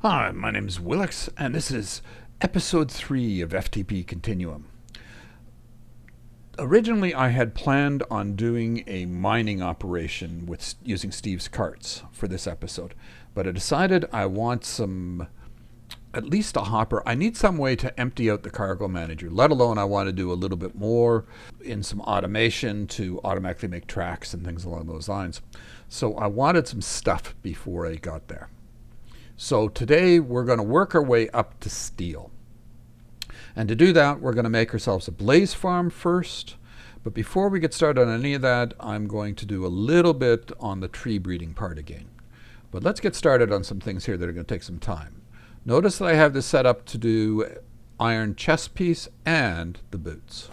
Hi, my name is Willix, and this is episode 3 of FTP Continuum. Originally, I had planned on doing a mining operation with using Steve's carts for this episode, but I decided I want at least a hopper. I need some way to empty out the cargo manager, let alone I want to do a little bit more in some automation to automatically make tracks and things along those lines. So I wanted some stuff before I got there. So today we're going to work our way up to steel. And to do that, we're going to make ourselves a blaze farm first. But before we get started on any of that, I'm going to do a little bit on the tree breeding part again. But let's get started on some things here that are going to take some time. Notice that I have this set up to do iron chest piece and the boots.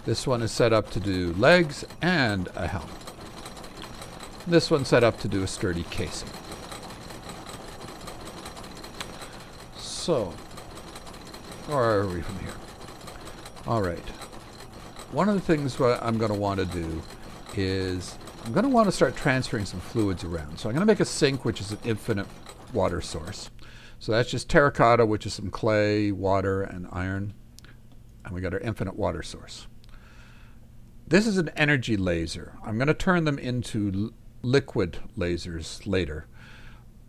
This one is set up to do legs and a helmet. This one's set up to do a sturdy casing. So, where are we from here? All right. One of the things what I'm going to want to do is I'm going to want to start transferring some fluids around. So I'm going to make a sink, which is an infinite water source. So that's just terracotta, which is some clay, water, and iron. And we got our infinite water source. This is an energy laser. I'm going to turn them into liquid lasers later,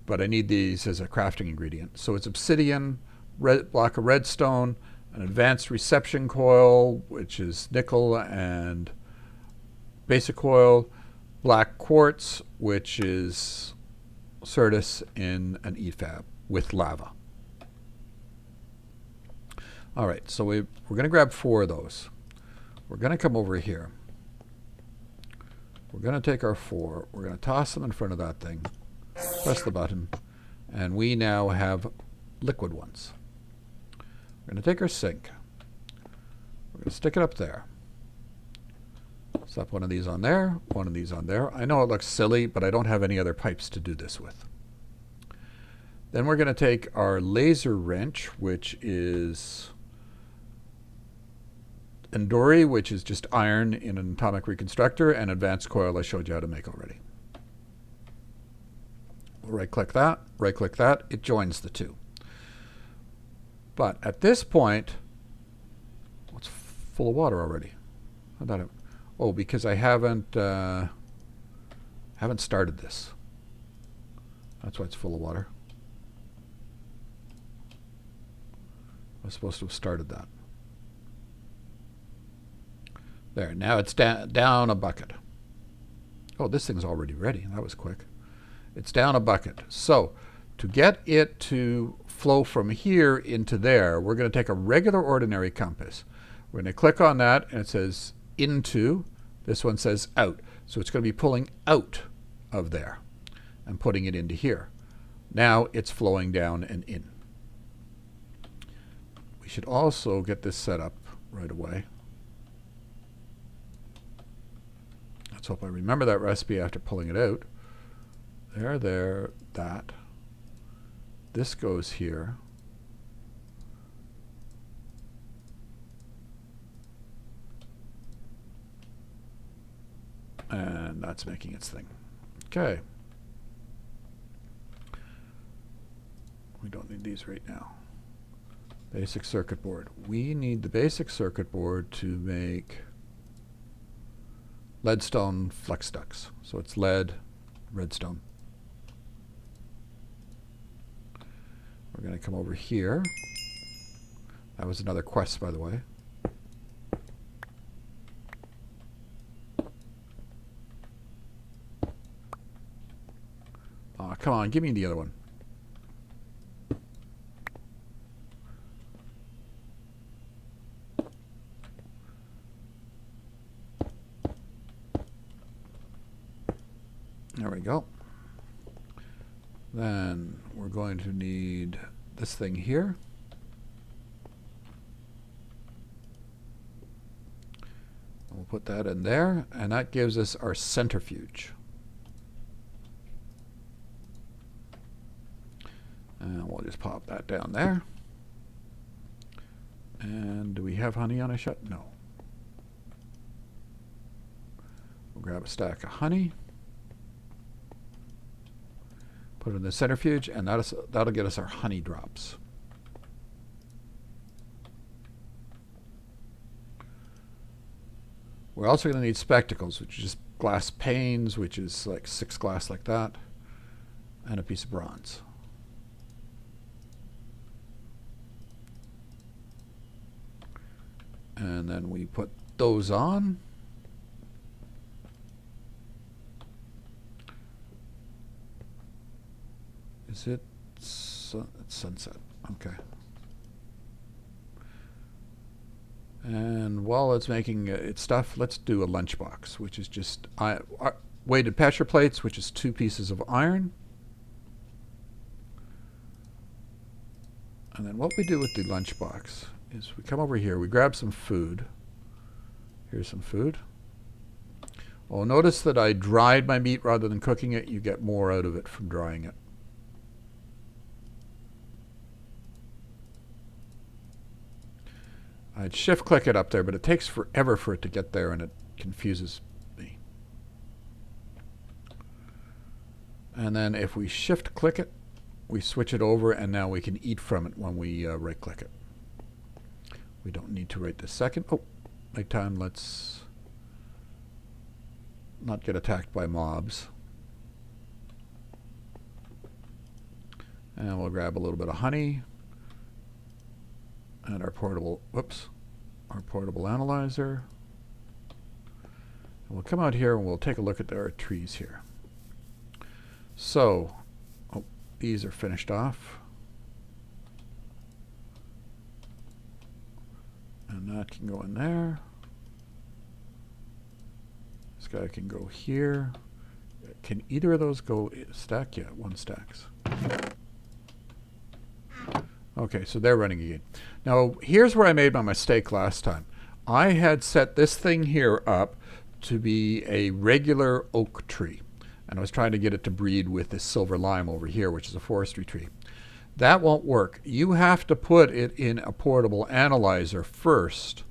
but I need these as a crafting ingredient. So it's obsidian, block of redstone, an advanced reception coil, which is nickel and basic coil, black quartz, which is Certus in an EFAB with lava. All right, so we're going to grab 4 of those. We're going to come over here. We're going to take our 4. We're going to toss them in front of that thing. Press the button, and we now have liquid ones. We're going to take our sink. We're going to stick it up there. Slap one of these on there, one of these on there. I know it looks silly, but I don't have any other pipes to do this with. Then we're going to take our laser wrench, which is Enduri, which is just iron in an atomic reconstructor, and advanced coil I showed you how to make already. Right-click that, it joins the two. But at this point, it's full of water already. How'd that happen? Oh, because I haven't started this. That's why it's full of water. I was supposed to have started that. There, now it's down a bucket. Oh, this thing's already ready. That was quick. It's down a bucket. So to get it to flow from here into there, we're going to take a regular ordinary compass. We're going to click on that, and it says into. This one says out. So it's going to be pulling out of there and putting it into here. Now it's flowing down and in. We should also get this set up right away. Let's hope I remember that recipe after pulling it out. There, that. This goes here. And that's making its thing. Okay. We don't need these right now. Basic circuit board. We need the basic circuit board to make leadstone flex ducts. So it's lead, redstone. We're going to come over here. That was another quest, by the way. Oh, come on, give me the other one. There we go. Then we're going to need this thing here. We'll put that in there, and that gives us our centrifuge. And we'll just pop that down there. And do we have honey on a shut? No. We'll grab a stack of honey. Put it in the centrifuge, and that'll get us our honey drops. We're also going to need spectacles, which is just glass panes, which is like 6 glass like that, and a piece of bronze. And then we put those on. Is it it's sunset? Okay. And while it's making its stuff, let's do a lunchbox, which is just weighted pressure plates, which is 2 pieces of iron. And then what we do with the lunchbox is we come over here, we grab some food. Here's some food. Oh, notice that I dried my meat rather than cooking it. You get more out of it from drying it. I'd shift click it up there, but it takes forever for it to get there and it confuses me. And then if we shift click it, we switch it over, and now we can eat from it when we right click it. We don't need to right this second. Oh, nighttime, let's not get attacked by mobs. And we'll grab a little bit of honey. And our portable analyzer. And we'll come out here and we'll take a look at our trees here. So, these are finished off. And that can go in there. This guy can go here. Can either of those go stack? Yeah, one stacks. Okay, so they're running again. Now, here's where I made my mistake last time. I had set this thing here up to be a regular oak tree. And I was trying to get it to breed with this silver lime over here, which is a forestry tree. That won't work. You have to put it in a portable analyzer first.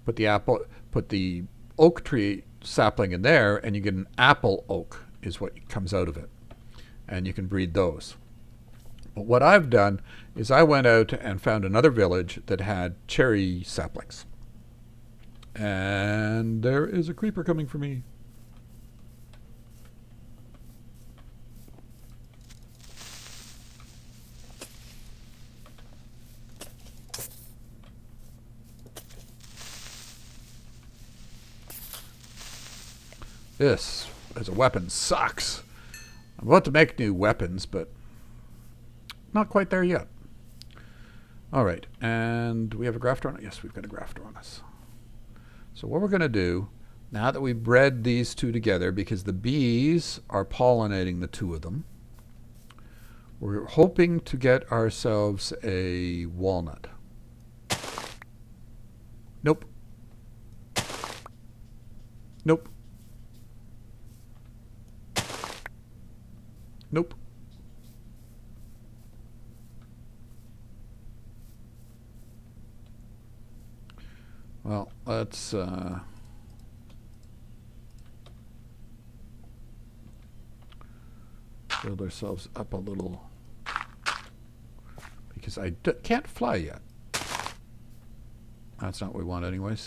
Put the oak tree sapling in there, and you get an apple oak is what comes out of it. And you can breed those. But what I've done is I went out and found another village that had cherry saplings. And there is a creeper coming for me. This, as a weapon, sucks. I'm about to make new weapons, but not quite there yet. All right, and we have a grafter on it? Yes, we've got a grafter on us. So what we're going to do, now that we've bred these two together, because the bees are pollinating the two of them, we're hoping to get ourselves a walnut. Nope. Nope. Nope. Well, let's build ourselves up a little, because I can't fly yet. That's not what we want anyways.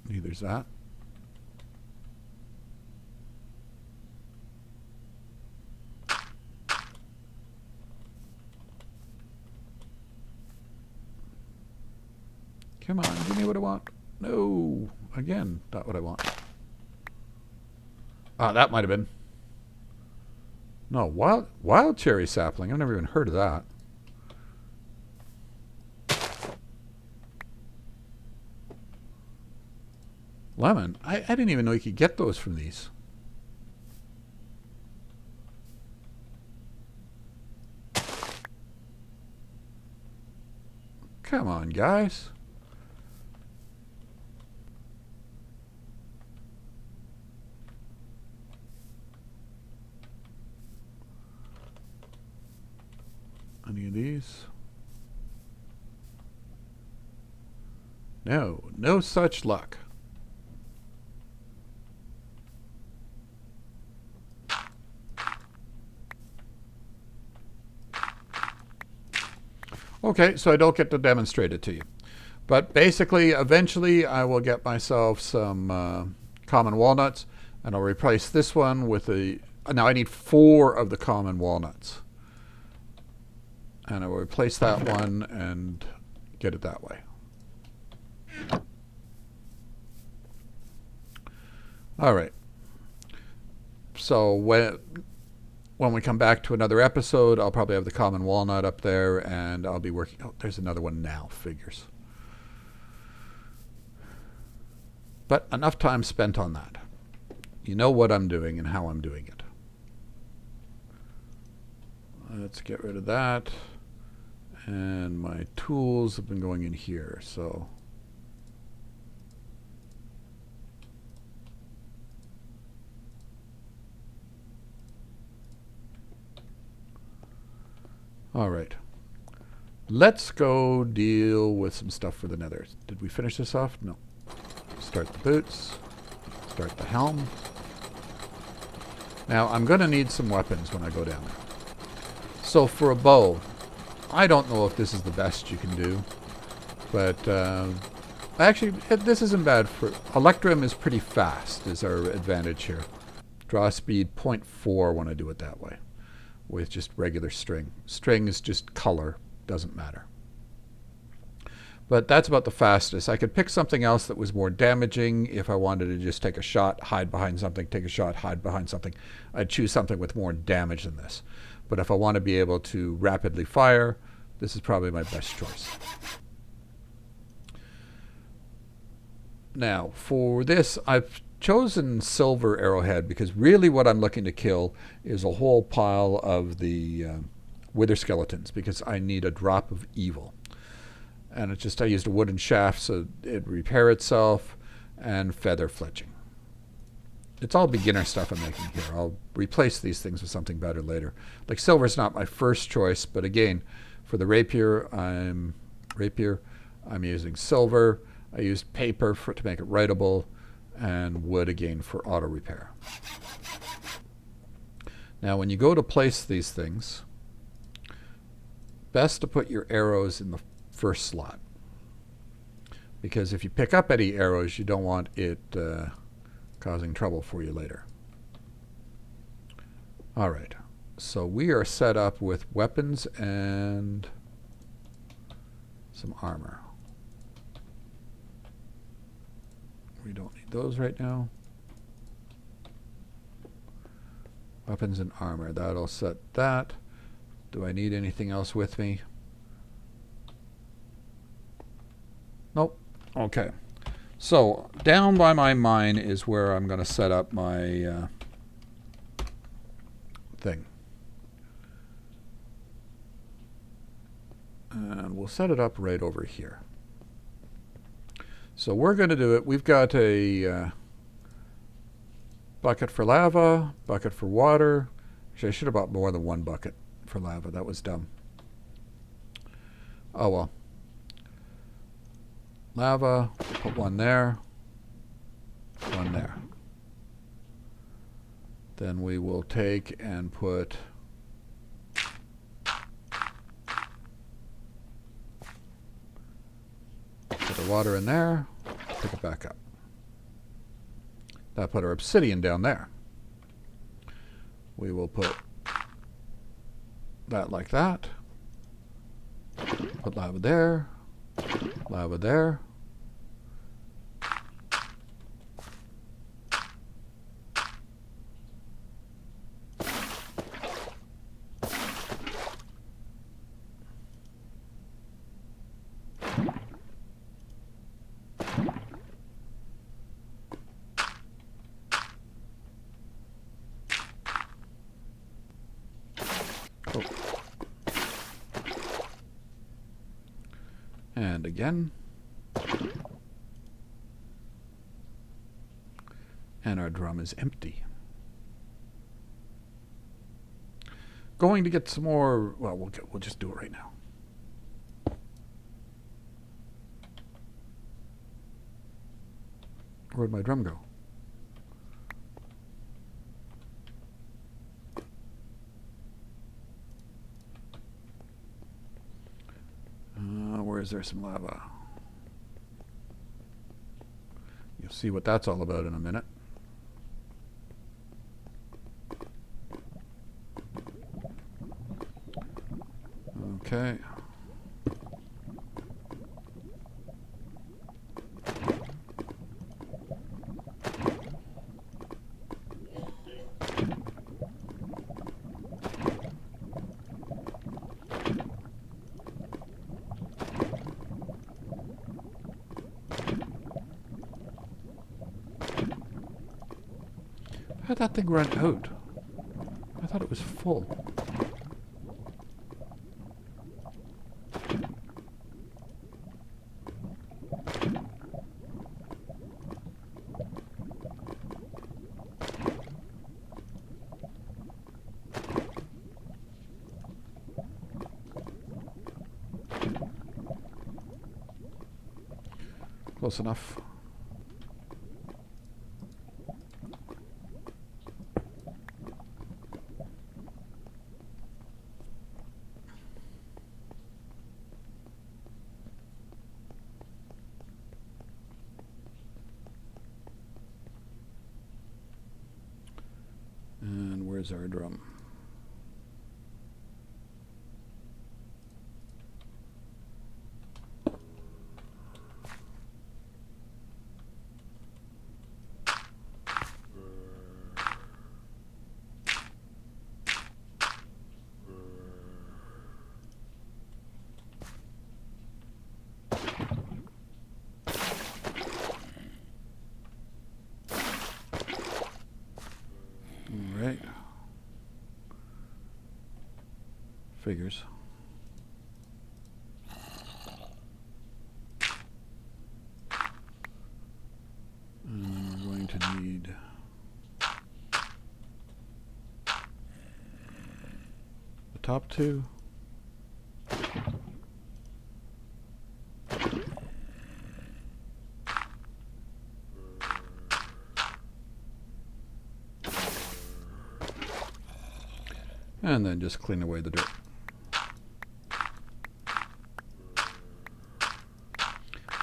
Neither's that. Come on, give me what I want. No, again, not what I want. Ah, that might have been. No, wild cherry sapling. I've never even heard of that. Lemon. I didn't even know you could get those from these. Come on, guys. Any of these? No, no such luck. Okay, so I don't get to demonstrate it to you. But basically, eventually, I will get myself some common walnuts, and I'll replace this one with a... Now, I need 4 of the common walnuts. And I will replace that one and get it that way. All right. So when we come back to another episode, I'll probably have the common walnut up there, and I'll be working... Oh, there's another one now. Figures. But enough time spent on that. You know what I'm doing and how I'm doing it. Let's get rid of that. And my tools have been going in here, so... All right. Let's go deal with some stuff for the nether. Did we finish this off? No. Start the boots. Start the helm. Now, I'm going to need some weapons when I go down there. So for a bow, I don't know if this is the best you can do. But actually, this isn't bad. For Electrum is pretty fast, is our advantage here. Draw speed 0.4 when I do it that way. With just regular string. String is just color. Doesn't matter. But that's about the fastest. I could pick something else that was more damaging if I wanted to just take a shot, hide behind something, take a shot, hide behind something. I'd choose something with more damage than this. But if I want to be able to rapidly fire, this is probably my best choice. Now, for this, I've chosen silver arrowhead because really what I'm looking to kill is a whole pile of the wither skeletons because I need a drop of evil. And it's just I used a wooden shaft so it'd repair itself and feather fletching. It's all beginner stuff I'm making here. I'll replace these things with something better later. Like silver's not my first choice, but again, for the rapier, I'm using silver. I used paper to make it writable, and wood again for auto repair. Now, when you go to place these things, best to put your arrows in the first slot, because if you pick up any arrows, you don't want it causing trouble for you later. All right, so we are set up with weapons and some armor. We don't need those right now. Weapons and armor, that'll set that. Do I need anything else with me? Nope. Okay. So down by my mine is where I'm going to set up my thing. And we'll set it up right over here. So we're going to do it. We've got a bucket for lava, bucket for water. Actually, I should have bought more than one bucket for lava. That was dumb. Oh well. Lava, put one there, one there. Then we will take and put the water in there, pick it back up. That put our obsidian down there. We will put that like that. Put lava there. Lava there. Oh. And again. And our drum is empty. Going to get some more. Well, we'll just do it right now. Where'd my drum go? is there some lava? You'll see what that's all about in a minute. Okay. How'd that thing run out? I thought it was full. Close enough. And where's our drum? Right. Figures. And we're going to need the top two. And then just clean away the dirt.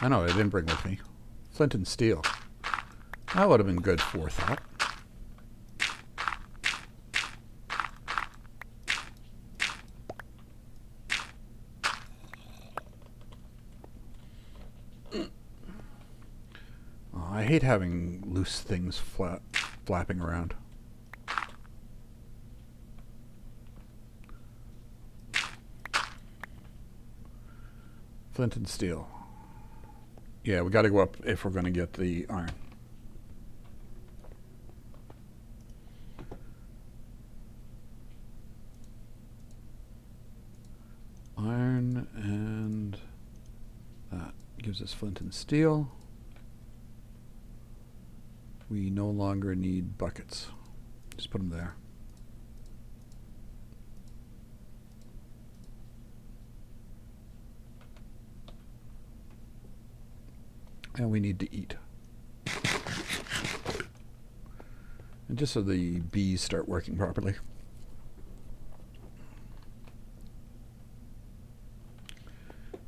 I know, I didn't bring with me. Flint and steel. That would have been good forethought. Oh, I hate having loose things flapping around. Flint and steel. Yeah, we got to go up if we're going to get the iron. Iron, and that gives us flint and steel. We no longer need buckets. Just put them there. And we need to eat. And just so the bees start working properly.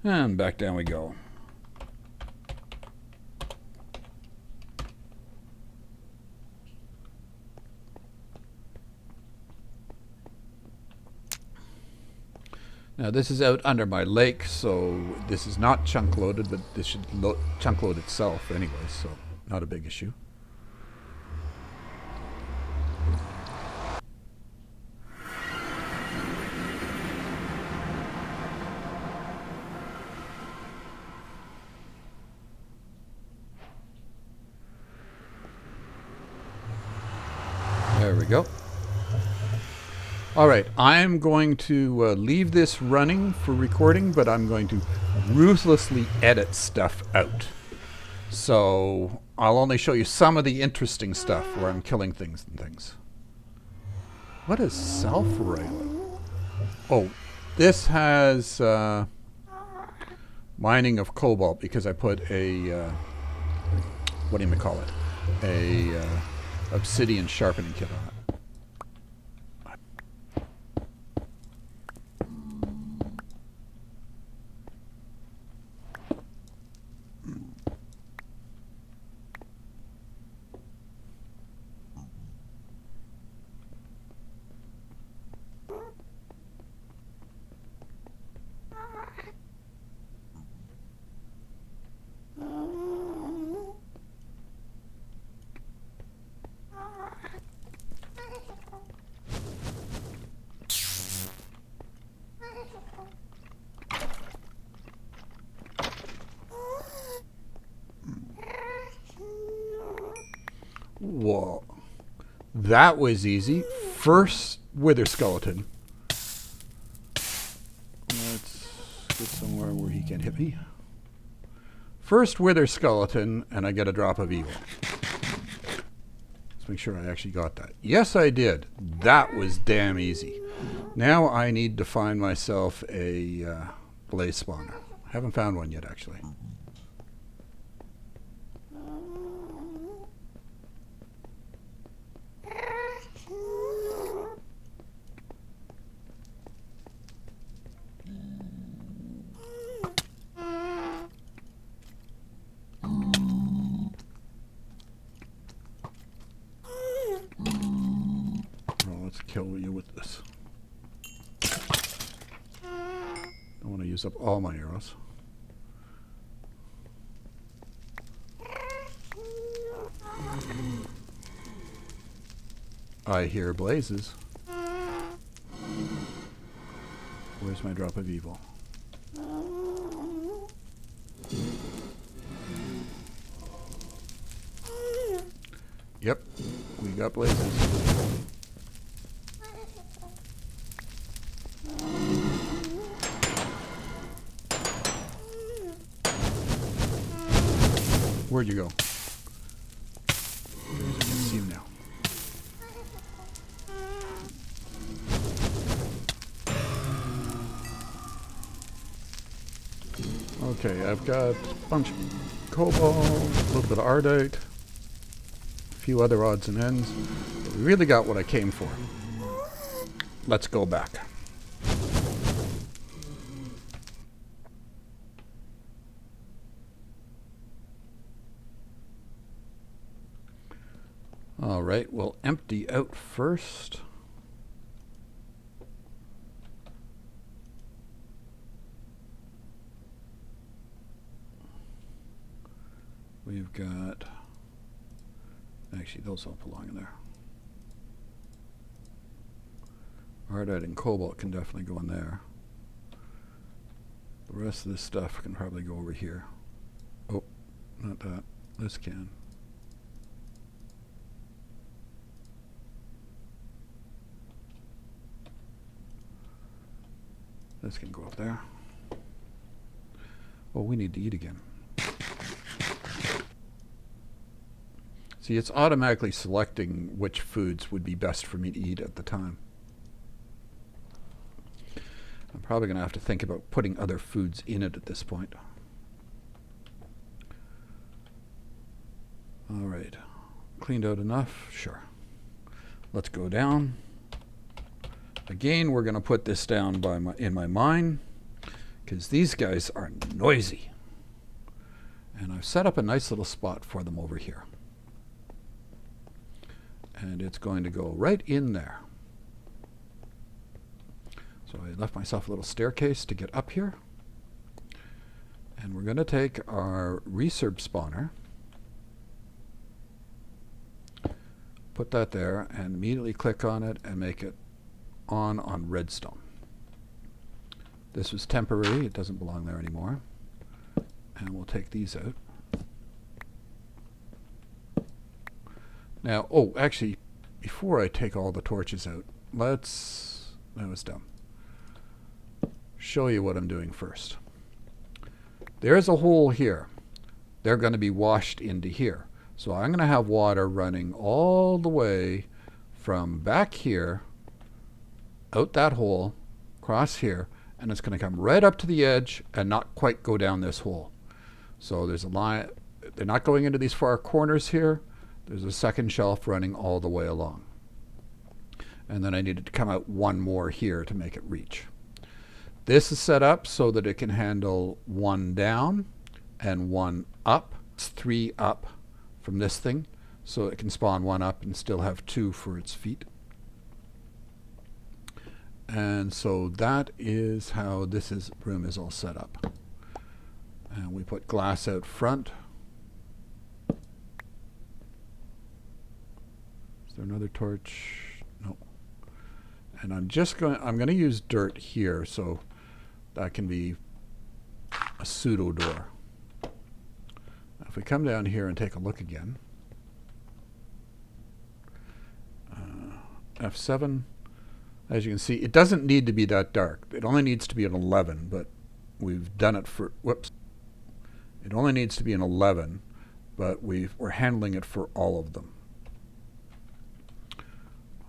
And back down we go. Now this is out under my lake, so this is not chunk loaded, but this should chunk load itself anyway, so not a big issue. There we go. All right, I'm going to leave this running for recording, but I'm going to ruthlessly edit stuff out. So I'll only show you some of the interesting stuff where I'm killing things and things. What is self-railing? Oh, this has mining of cobalt because I put a, what do you call it? A obsidian sharpening kit on it. that was easy. First wither skeleton. Let's get somewhere where he can't hit me. First wither skeleton, and I get a drop of evil. Let's make sure I actually got that. Yes, I did. That was damn easy. Now I need to find myself a blaze spawner. I haven't found one yet, actually. Kill you with this. I want to use up all my arrows. I hear blazes. Where's my drop of evil? Yep, we got blazes. Where'd you go? I can see him now. Okay, I've got a bunch of cobalt, a little bit of ardite, a few other odds and ends. But we really got what I came for. Let's go back. All right, we'll empty out first. We've got, actually those don't belong in there. Ardite and cobalt can definitely go in there. The rest of this stuff can probably go over here. Oh, not that. This can. This can go up there. Oh, we need to eat again. See, it's automatically selecting which foods would be best for me to eat at the time. I'm probably going to have to think about putting other foods in it at this point. All right. Cleaned out enough? Sure. Let's go down. Again, we're going to put this down by in my mine because these guys are noisy. And I've set up a nice little spot for them over here. And it's going to go right in there. So I left myself a little staircase to get up here. And we're going to take our resurb spawner, put that there, and immediately click on it and make it on redstone. This was temporary, it doesn't belong there anymore. And we'll take these out. Now, oh, actually, before I take all the torches out, that was dumb. Show you what I'm doing first. There's a hole here. They're going to be washed into here. So I'm going to have water running all the way from back here out that hole, across here, and it's going to come right up to the edge and not quite go down this hole. So there's a line, they're not going into these far corners here. There's a second shelf running all the way along. And then I needed to come out one more here to make it reach. This is set up so that it can handle one down and one up. It's 3 up from this thing, so it can spawn 1 up and still have 2 for its feet. And so that is how this room is all set up. And we put glass out front. Is there another torch? No. And I'm going to use dirt here, so that can be a pseudo door. Now if we come down here and take a look again, F7. As you can see, it doesn't need to be that dark. It only needs to be an 11, but we've done it for, whoops. It only needs to be an 11, but we're handling it for all of them.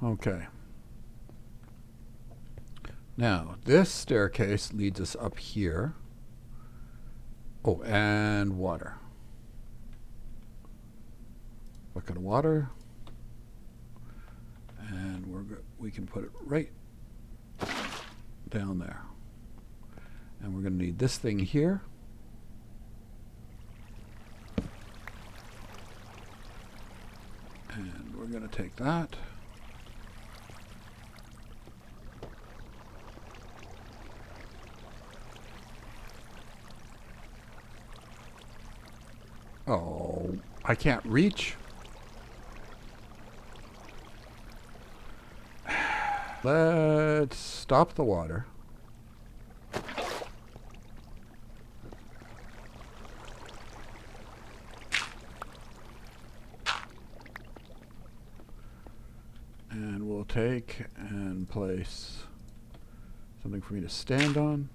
Okay. Now, this staircase leads us up here. Oh, and water. Bucket of water. And we can put it right down there. And we're going to need this thing here. And we're going to take that. Oh, I can't reach. Let's stop the water. And we'll take and place something for me to stand on.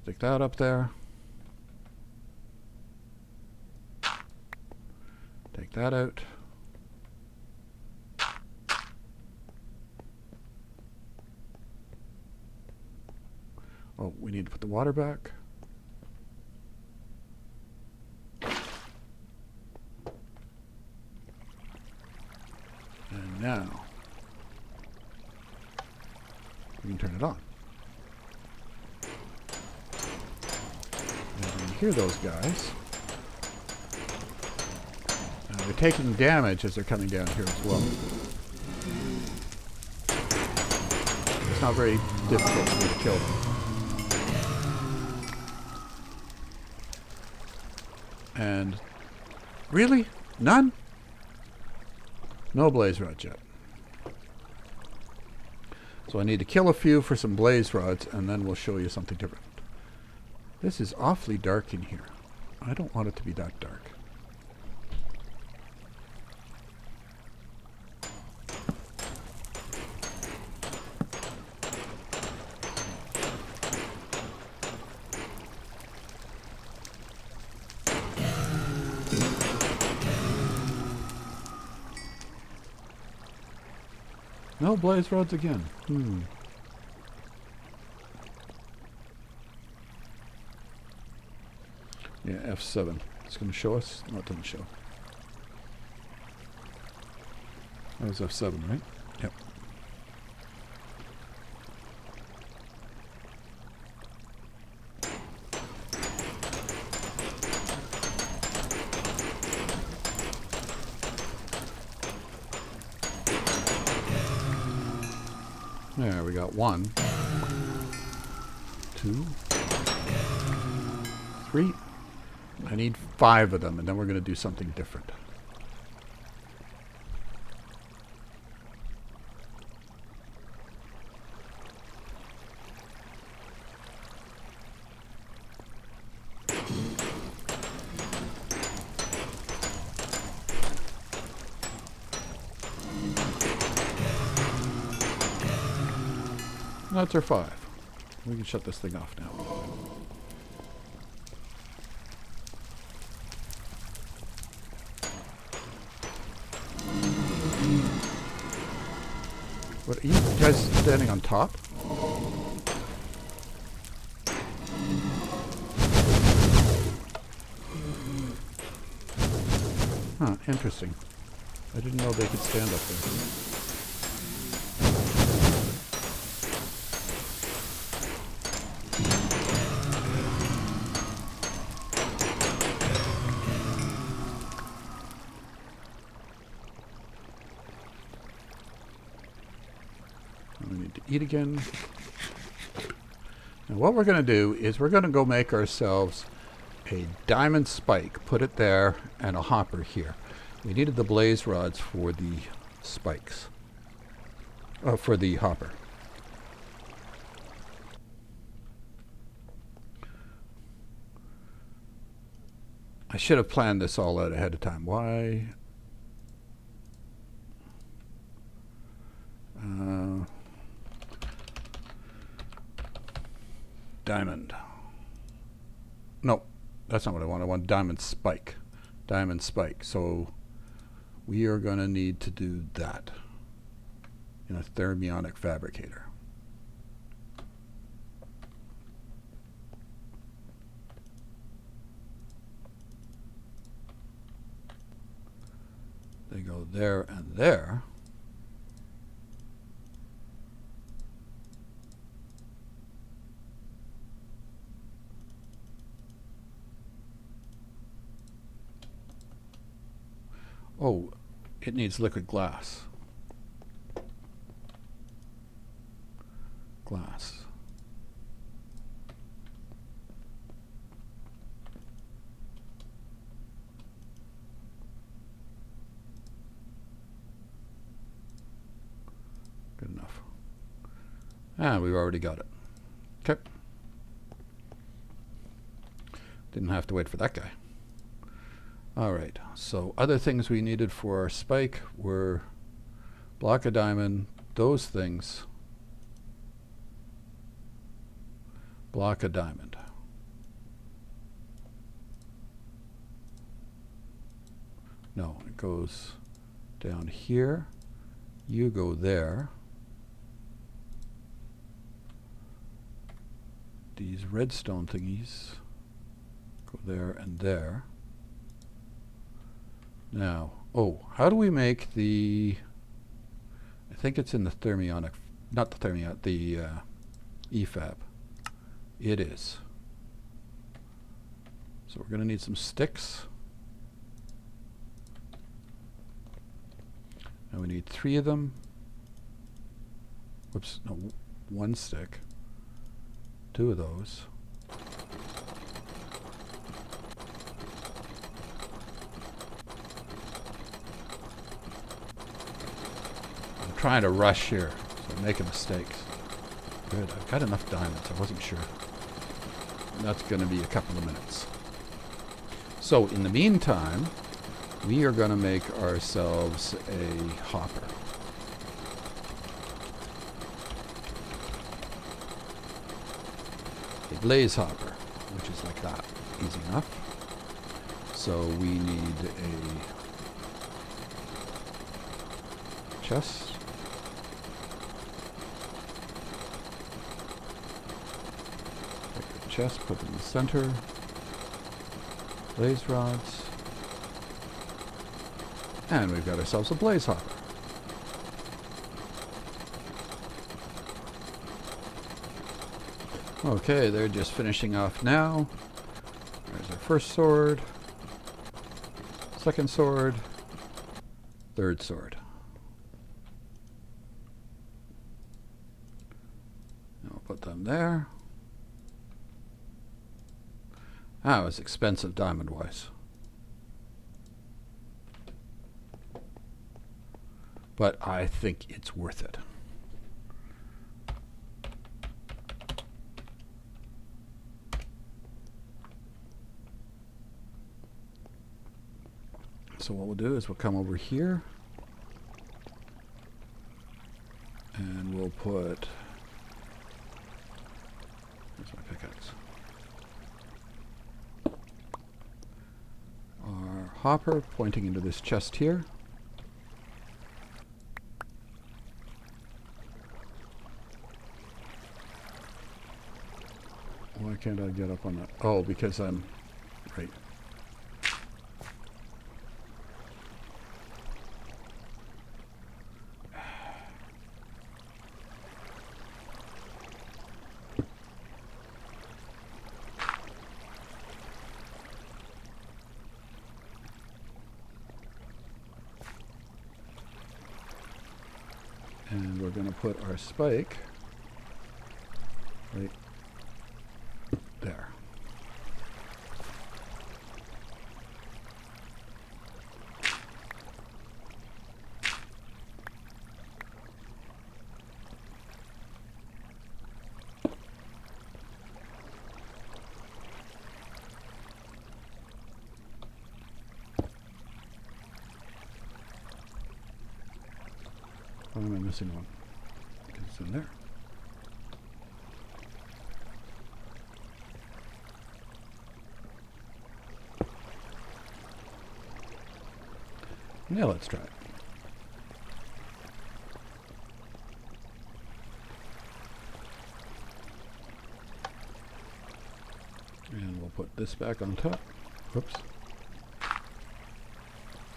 Stick that up there. Take that out. Oh, we need to put the water back. And now we can turn it on. And you can hear those guys. They're taking damage as they're coming down here as well. It's not very difficult for me to kill them. And really? None? No blaze rods yet. So I need to kill a few for some blaze rods, and then we'll show you something different. This is awfully dark in here. I don't want it to be that dark. No blaze rods again. Yeah, F7. It's going to show us. No, it doesn't show. That was F7, right? Yep. There, we got 1, 2, 3. I need 5 of them, and then we're going to do something different. That's our 5. We can shut this thing off now. What, are you guys standing on top? Huh, interesting. I didn't know they could stand up there. We need to eat again. And what we're going to do is we're going to go make ourselves a diamond spike, put it there, and a hopper here. We needed the blaze rods for the spikes. For the hopper. I should have planned this all out ahead of time. Why? Diamond. No, that's not what I want. I want diamond spike. Diamond spike. So we are going to need to do that in a thermionic fabricator. They go there and there. Oh, it needs liquid glass. Glass. Good enough. Ah, we've already got it. Okay. Didn't have to wait for that guy. All right, so other things we needed for our spike were block of diamond, those things, block of diamond. No, it goes down here, you go there. These redstone thingies go there and there. Now, oh, how do we make the, I think it's in the thermionic, not the thermionic, the EFAB. It is. So we're going to need some sticks. And we need 3 of them. Whoops, no, 1 stick. 2 of those. Trying to rush here, so I'm making mistakes. Good, I've got enough diamonds, I wasn't sure. And that's going to be a couple of minutes. So in the meantime, we are going to make ourselves a hopper. A blaze hopper, which is like that, easy enough. So we need a chest. Chest, put it in the center. Blaze rods. And we've got ourselves a blaze hopper. Okay, they're just finishing off now. There's our first sword. Second sword. Third sword. And we'll put them there. Ah, it was expensive diamond-wise. But I think it's worth it. So what we'll do is we'll come over here. And we'll put... Where's my pickaxe? Our hopper pointing into this chest here. Why can't I get up on that? Oh, because I'm... Right. And we're going to put our spike right there. Why am I missing one? It's in there. Yeah, let's try it. And we'll put this back on top. Whoops.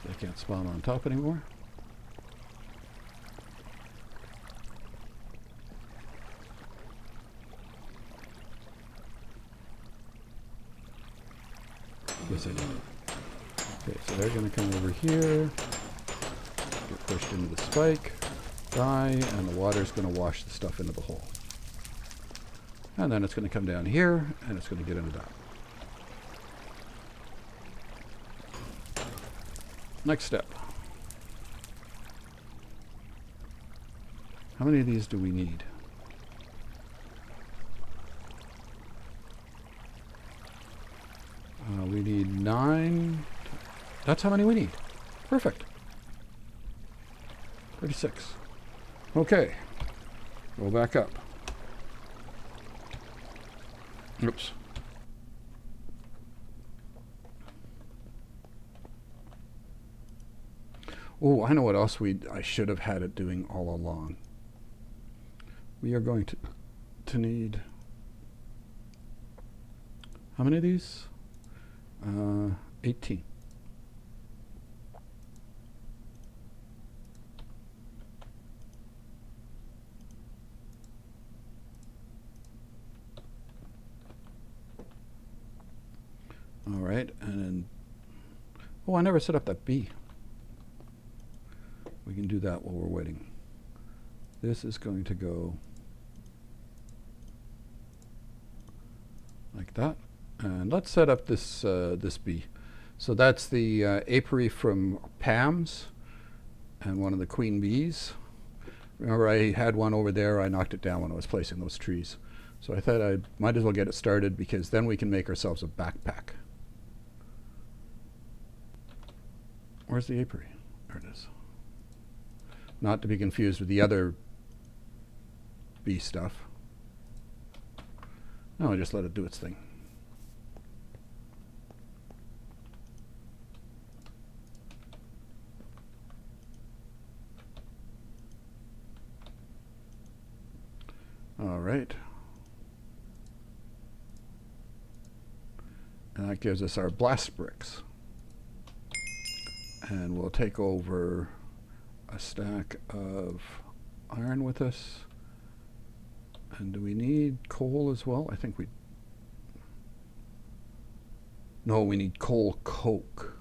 They can't spawn on top anymore. Yes, I did. Okay, so they're going to come over here, get pushed into the spike, die, and the water's going to wash the stuff into the hole. And then it's going to come down here, and it's going to get into that. Next step. How many of these do we need? We need 9. That's how many we need. Perfect. 36. Okay. Go back up. Oops. Oh, I know what else I should have had it doing all along. We are going to need, how many of these? 18. All right, and then, oh, I never set up that B. We can do that while we're waiting. This is going to go like that. And let's set up this this bee. So that's the apiary from Pam's and one of the queen bees. Remember, I had one over there. I knocked it down when I was placing those trees. So I thought I might as well get it started, because then we can make ourselves a backpack. Where's the apiary? There it is. Not to be confused with the other bee stuff. No, I just let it do its thing. All right. And that gives us our blast bricks. And we'll take over a stack of iron with us. And do we need coal as well? I think we... No, we need coal coke.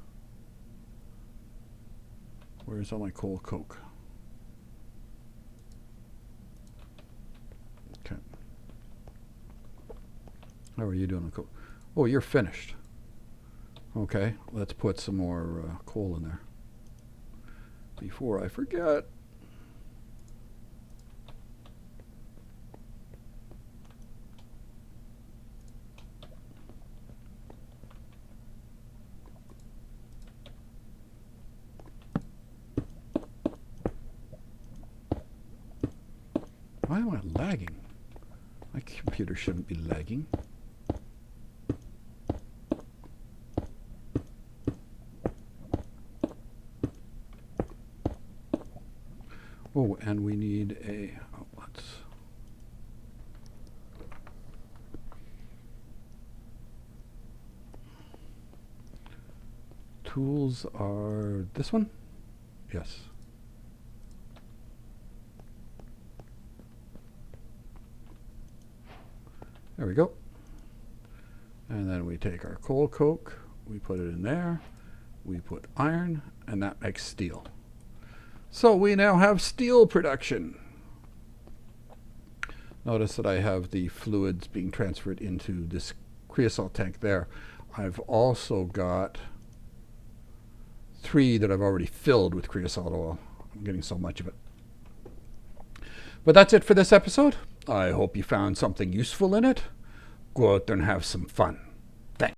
Where's all my coal coke? Okay. How are you doing on coal? Oh, you're finished. Okay, let's put some more coal in there before I forget. Why am I lagging? My computer shouldn't be lagging. Oh, and we need a, let's, tools are this one? Yes. There we go. And then we take our coal coke, we put it in there, we put iron, and that makes steel. So we now have steel production. Notice that I have the fluids being transferred into this creosote tank there. I've also got 3 that I've already filled with creosote oil. I'm getting so much of it. But that's it for this episode. I hope you found something useful in it. Go out there and have some fun.